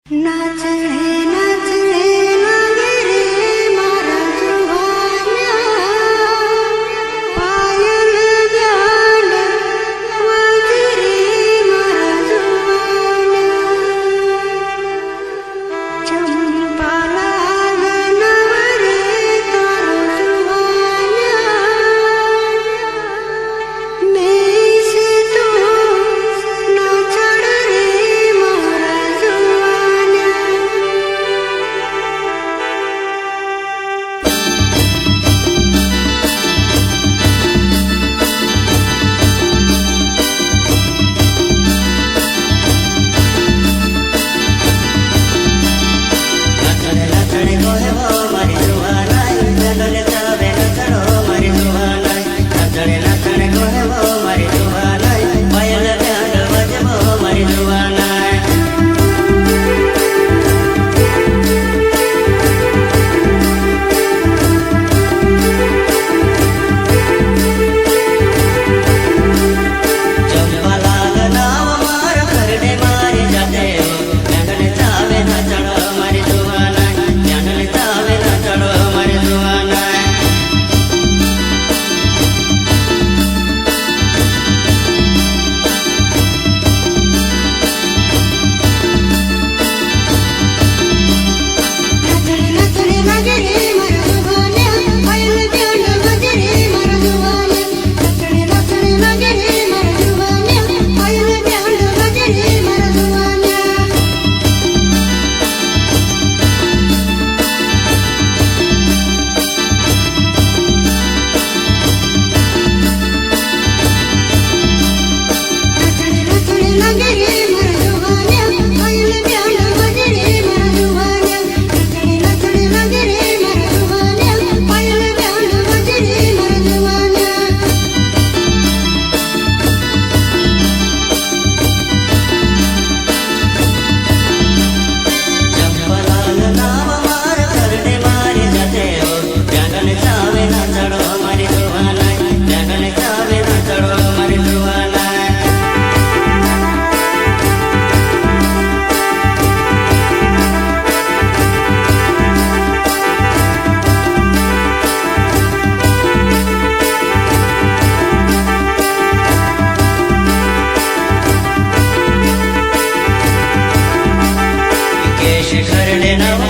नाचणे नाचणे लागे रे मारा जुवान्या, पायल ब्यांड वाजे रे मारा जुवान्या, चंपा लागनव रे तारो जुवान्या, मेस तो नाचण रे मारा जुवान्या। नाचणे नाचणे गोहे वो मारी जुवानाई, जंगले जावे नचणो मारी जुवानाई। नाचणे नाचणे गोहे वो मारी जुवानाई, पायल ब्यांड वाजे वो मारी जुवानाई। चंपा लागनाव मार खरडे मारी जाते हो, जंगले जावे नचणो मारी जुवानाई, जंगले जावे नचणो मारी जुवानाई। नाचणे नाचणे लागे रे मारा जुवान्या, पायल ब्यांड वाजे रे मारा जुवान्या, नाचणे नाचणे लागे रे मारा जुवान्या, पायल ब्यांड वाजे रे मारा जुवान्या। नाचणे नाचणे लागे रे मारा जुवान्या, पायल ब्यांड वाजे रे मारा जुवान्या, नाचणे नाचणे लागे रे मारा जुवान्या, पायल ब्यांड वाजे रे मारा जुवान्या। चंपा लागनाव मार खरडे मारी जाते हो, जंगले जावे नचणो मारी जुवानाई, जंगले जावे नचणो मारी जुवानाई। केश खरडे नव